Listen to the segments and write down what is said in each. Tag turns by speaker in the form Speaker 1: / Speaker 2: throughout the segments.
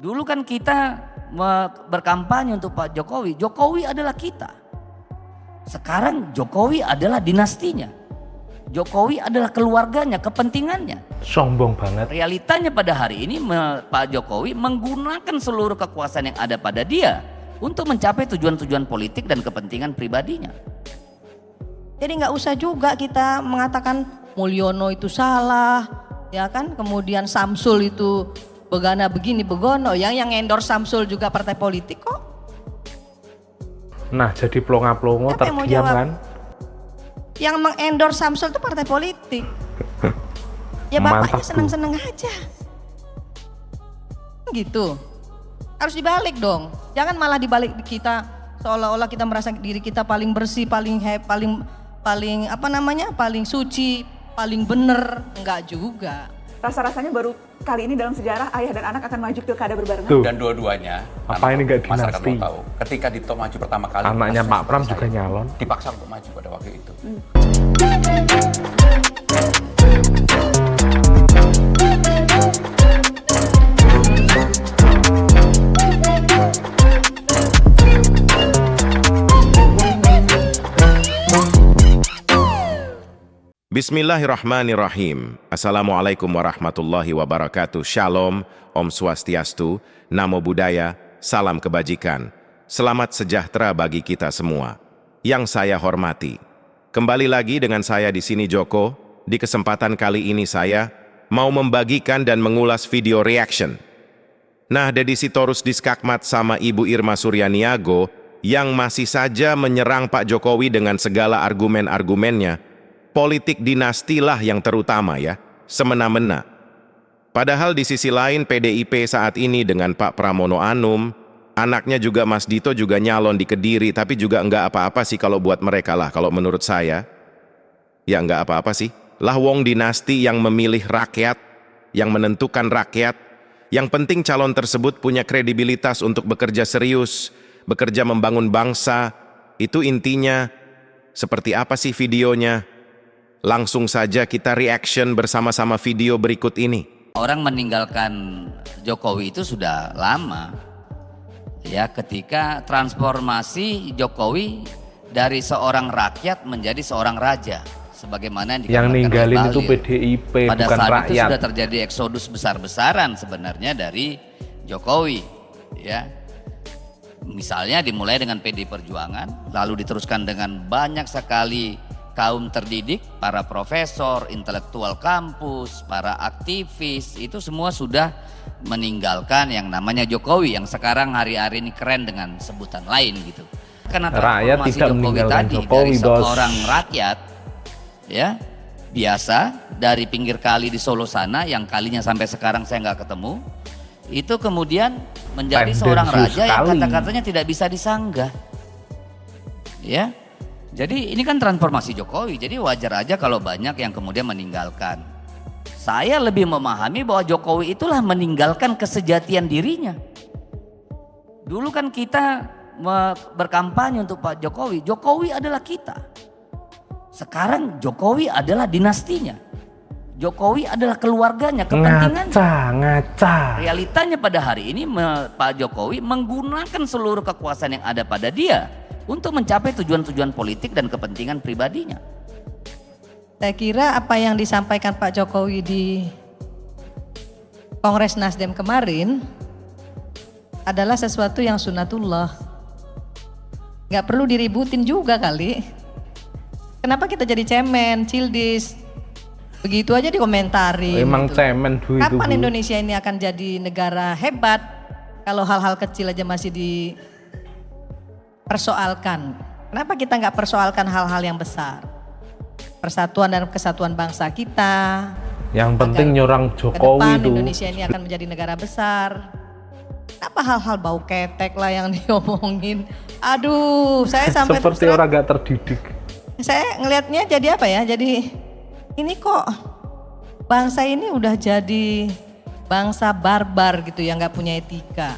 Speaker 1: Dulu kan kita berkampanye untuk Pak Jokowi. Jokowi adalah kita. Sekarang Jokowi adalah dinastinya. Jokowi adalah keluarganya, kepentingannya.
Speaker 2: Sombong banget.
Speaker 1: Realitanya pada hari ini Pak Jokowi menggunakan seluruh kekuasaan yang ada pada dia untuk mencapai tujuan-tujuan politik dan kepentingan pribadinya.
Speaker 3: Jadi nggak usah juga kita mengatakan Mulyono itu salah, ya kan? Kemudian Samsul itu begana begini begono, yang endorse Samsul juga partai politik kok.
Speaker 2: Nah, jadi plonga-plongo terdiam kan?
Speaker 3: Yang mengendorse Samsul itu partai politik. Ya bapaknya seneng-seneng aja. Gitu. Harus dibalik dong. Jangan malah dibalik kita seolah-olah kita merasa diri kita paling bersih, paling paling suci, paling bener. Enggak juga.
Speaker 4: Rasa-rasanya baru kali ini dalam sejarah ayah dan anak akan maju pilkada berbarengan.
Speaker 2: Tuh.
Speaker 5: Dan dua-duanya,
Speaker 2: apa ini nggak
Speaker 5: masyarakat
Speaker 2: dinasti?
Speaker 5: mau tahu, ketika Dito maju pertama kali,
Speaker 2: Anaknya Pak Pram juga nyalon.
Speaker 5: dipaksa untuk maju pada waktu itu.
Speaker 6: Bismillahirrahmanirrahim. Assalamualaikum warahmatullahi wabarakatuh. Shalom, Om Swastiastu, Namo Buddhaya, salam kebajikan. Selamat sejahtera bagi kita semua. Yang saya hormati. Kembali lagi dengan saya di sini Joko. Di kesempatan kali ini saya mau membagikan dan mengulas video reaction. Nah, Deddy Sitorus Diskakmat sama Ibu Irma Suryaniago yang masih saja menyerang Pak Jokowi dengan segala argumen-argumennya. Politik dinastilah yang terutama ya, semena-mena. Padahal di sisi lain PDIP saat ini dengan Pak Pramono Anum, anaknya juga Mas Dito juga nyalon di Kediri, tapi juga enggak apa-apa sih kalau buat mereka lah, kalau menurut saya. Ya enggak apa-apa sih. Lah wong dinasti yang memilih rakyat, yang menentukan rakyat, yang penting calon tersebut punya kredibilitas untuk bekerja serius, bekerja membangun bangsa, itu intinya. Seperti apa sih videonya? Langsung saja kita reaction bersama-sama video berikut ini.
Speaker 1: Orang meninggalkan Jokowi itu sudah lama. Ya, ketika transformasi Jokowi dari seorang rakyat menjadi seorang raja. Sebagaimana
Speaker 2: yang ninggalin itu PDIP,
Speaker 1: pada
Speaker 2: bukan
Speaker 1: saat
Speaker 2: rakyat.
Speaker 1: itu sudah terjadi eksodus besar-besaran sebenarnya dari Jokowi. Ya, misalnya dimulai dengan PD Perjuangan, lalu diteruskan dengan banyak sekali kaum terdidik, para profesor, intelektual kampus, para aktivis, itu semua sudah meninggalkan yang namanya Jokowi yang sekarang hari-hari ini keren dengan sebutan lain gitu. Karena
Speaker 2: rakyat
Speaker 1: transformasi
Speaker 2: tidak
Speaker 1: Jokowi tadi
Speaker 2: Jokowi,
Speaker 1: dari
Speaker 2: bos.
Speaker 1: seorang rakyat ya biasa dari pinggir kali di Solo sana yang kalinya sampai sekarang saya nggak ketemu, itu kemudian menjadi seorang raja yang kata-katanya tidak bisa disanggah. Ya. Jadi ini kan transformasi Jokowi, jadi wajar aja kalau banyak yang kemudian meninggalkan. Saya lebih memahami bahwa Jokowi itulah meninggalkan kesejatian dirinya. Dulu kan kita berkampanye untuk Pak Jokowi, Jokowi adalah kita. Sekarang Jokowi adalah dinastinya. Jokowi adalah keluarganya, kepentingannya.
Speaker 2: Ngaca.
Speaker 1: Realitanya pada hari ini Pak Jokowi menggunakan seluruh kekuasaan yang ada pada dia untuk mencapai tujuan-tujuan politik dan kepentingan pribadinya.
Speaker 3: Saya kira apa yang disampaikan Pak Jokowi di Kongres Nasdem kemarin adalah sesuatu yang sunatullah. Nggak perlu diributin juga kali. Kenapa kita jadi cemen, cildis? Begitu aja dikomentari.
Speaker 2: Emang
Speaker 3: gitu.
Speaker 2: cemen Bu itu.
Speaker 3: Kapan Indonesia ini akan jadi negara hebat kalau hal-hal kecil aja masih dipersoalkan? Kenapa kita nggak persoalkan hal-hal yang besar? Persatuan dan kesatuan bangsa kita.
Speaker 2: Yang penting nyerang Jokowi itu.
Speaker 3: Indonesia ini akan menjadi negara besar. Kenapa hal-hal bau ketek lah yang diomongin? Aduh, saya sampai
Speaker 2: seperti orang gak terdidik.
Speaker 3: Saya ngelihatnya jadi apa ya? Jadi ini kok bangsa ini udah jadi bangsa barbar gitu yang nggak punya etika.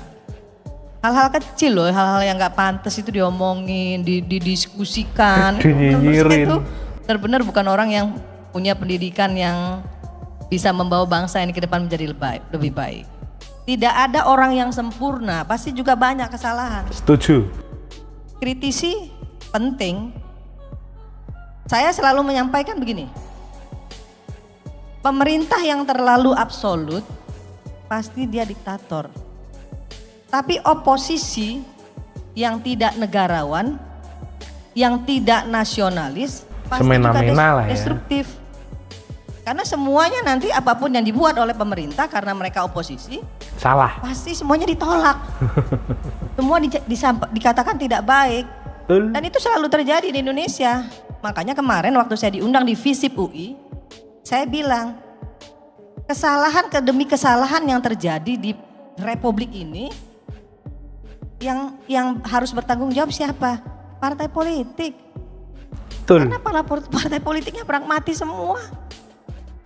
Speaker 3: Hal-hal kecil loh, hal-hal yang nggak pantas itu diomongin, didiskusikan.
Speaker 2: Dinyinyirin.
Speaker 3: Itu benar-benar bukan orang yang punya pendidikan yang bisa membawa bangsa ini ke depan menjadi lebih baik. Tidak ada orang yang sempurna, pasti juga banyak kesalahan.
Speaker 2: Setuju.
Speaker 3: Kritisi penting. Saya selalu menyampaikan begini. Pemerintah yang terlalu absolut pasti dia diktator. Tapi oposisi yang tidak negarawan, yang tidak nasionalis, pasti juga
Speaker 2: Semena-mena lah ya.
Speaker 3: destruktif. Karena semuanya nanti apapun yang dibuat oleh pemerintah karena mereka oposisi,
Speaker 2: Salah.
Speaker 3: pasti semuanya ditolak. Semua dikatakan tidak baik.
Speaker 2: Betul.
Speaker 3: Dan itu selalu terjadi di Indonesia. Makanya kemarin waktu saya diundang di FISIP UI, saya bilang kesalahan demi kesalahan yang terjadi di Republik ini, yang harus bertanggung jawab siapa? Partai politik.
Speaker 2: Betul.
Speaker 3: Karena partai politiknya pragmatis semua.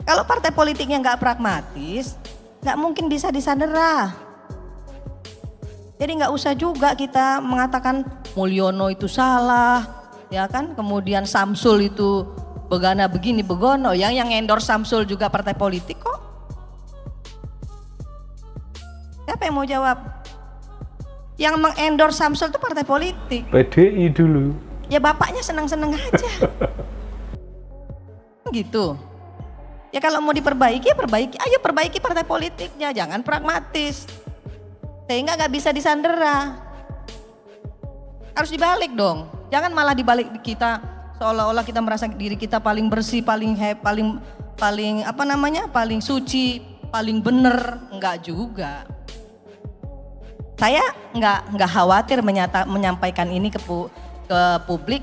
Speaker 3: Kalau partai politiknya nggak pragmatis, nggak mungkin bisa disandera. Jadi nggak usah juga kita mengatakan Mulyono itu salah, ya kan? Kemudian Samsul itu begana begini begono. Yang endorse Samsul juga partai politik kok. Siapa yang mau jawab? Yang mengendorse Samsul itu partai politik.
Speaker 2: PDI dulu.
Speaker 3: Ya bapaknya senang-senang aja. Gitu. Ya kalau mau diperbaiki ya perbaiki. Ayo perbaiki partai politiknya, jangan pragmatis. Sehingga gak bisa disandera. Harus dibalik dong. Jangan malah dibalik kita seolah-olah kita merasa diri kita paling bersih, paling paling suci, paling bener. Enggak juga. Saya nggak khawatir menyampaikan ini ke publik,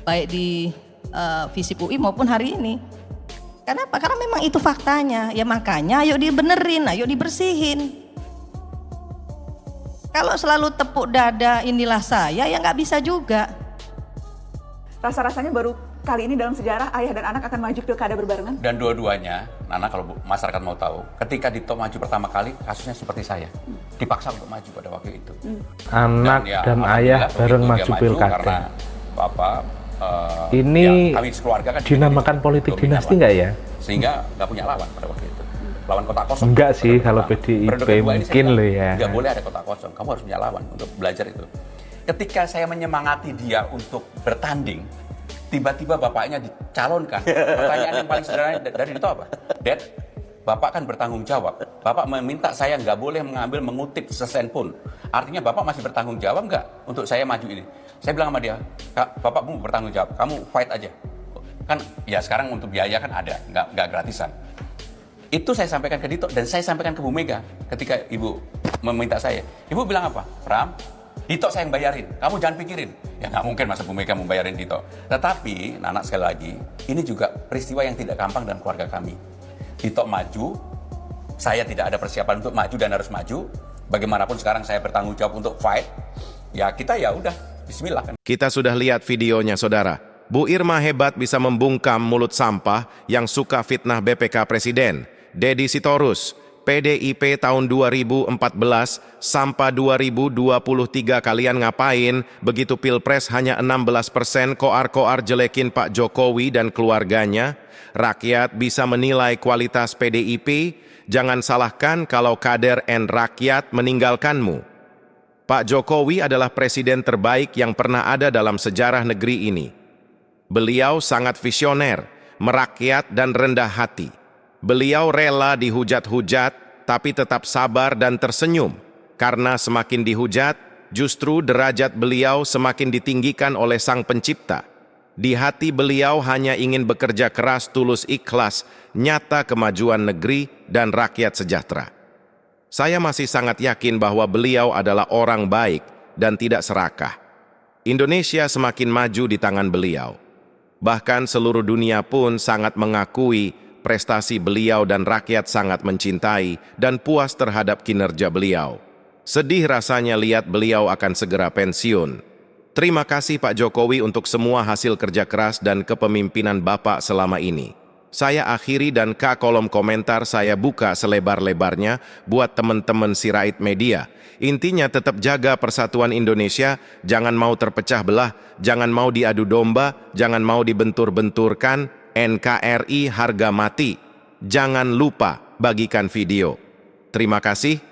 Speaker 3: baik di FISIP UI maupun hari ini. Kenapa? Karena memang itu faktanya. Ya makanya ayo dibenerin, ayo dibersihin. Kalau selalu tepuk dada inilah saya, ya nggak bisa juga.
Speaker 4: Rasa-rasanya baru kali ini dalam sejarah ayah dan anak akan maju pilkada berbarengan.
Speaker 5: Dan dua-duanya, Nana kalau masyarakat mau tahu, ketika Dito maju pertama kali, kasusnya seperti saya. Dipaksa untuk maju pada waktu itu.
Speaker 2: Anak dan ayah bareng maju pilkada.
Speaker 5: Karena Bapak,
Speaker 2: ini
Speaker 5: kami sekeluarga kan
Speaker 2: dinamakan politik dinasti nggak ya?
Speaker 5: Sehingga nggak punya lawan pada waktu itu. Lawan kota kosong.
Speaker 2: Enggak sih, kalau
Speaker 5: Periode
Speaker 2: PDIP
Speaker 5: kedua ini
Speaker 2: mungkin
Speaker 5: saya
Speaker 2: loh ya.
Speaker 5: Nggak boleh ada kota kosong, kamu harus punya lawan untuk belajar itu. Ketika saya menyemangati dia untuk bertanding, tiba-tiba bapaknya dicalonkan. Pertanyaan yang paling sederhana dari itu apa? Dad, Bapak kan bertanggung jawab. Bapak meminta saya nggak boleh mengutip sesen pun. Artinya Bapak masih bertanggung jawab nggak untuk saya maju ini? Saya bilang sama dia, Bapak mau bertanggung jawab, kamu fight aja. Kan ya sekarang untuk biaya kan ada, nggak gratisan. Itu saya sampaikan ke Dito dan saya sampaikan ke Bu Mega ketika Ibu meminta saya. Ibu bilang apa? Ram, Dito saya yang bayarin, kamu jangan pikirin. Ya nggak mungkin masa Bu Mega mau bayarin Dito. Tetapi, Nana sekali lagi, ini juga peristiwa yang tidak gampang dalam keluarga kami. Dito maju, saya tidak ada persiapan untuk maju dan harus maju. Bagaimanapun sekarang saya bertanggung jawab untuk fight. Ya kita ya udah, bismillah kan.
Speaker 6: Kita sudah lihat videonya, saudara. Bu Irma hebat bisa membungkam mulut sampah yang suka fitnah BPK Presiden. Deddy Sitorus, PDIP tahun 2014 sampai 2023 kalian ngapain? Begitu Pilpres hanya 16% koar-koar jelekin Pak Jokowi dan keluarganya. Rakyat bisa menilai kualitas PDIP. Jangan salahkan kalau kader and rakyat meninggalkanmu. Pak Jokowi adalah presiden terbaik yang pernah ada dalam sejarah negeri ini. Beliau sangat visioner, merakyat dan rendah hati. Beliau rela dihujat-hujat, tapi tetap sabar dan tersenyum. Karena semakin dihujat, justru derajat beliau semakin ditinggikan oleh Sang Pencipta. Di hati beliau hanya ingin bekerja keras, tulus, ikhlas, nyata kemajuan negeri dan rakyat sejahtera. Saya masih sangat yakin bahwa beliau adalah orang baik dan tidak serakah. Indonesia semakin maju di tangan beliau. Bahkan seluruh dunia pun sangat mengakui prestasi beliau dan rakyat sangat mencintai dan puas terhadap kinerja beliau. Sedih rasanya lihat beliau akan segera pensiun. Terima kasih Pak Jokowi untuk semua hasil kerja keras dan kepemimpinan Bapak selama ini. Saya akhiri dan kolom komentar saya buka selebar-lebarnya buat teman-teman Sirait Media. Intinya tetap jaga persatuan Indonesia, jangan mau terpecah belah, jangan mau diadu domba, jangan mau dibentur-benturkan. NKRI harga mati. Jangan lupa bagikan video. Terima kasih.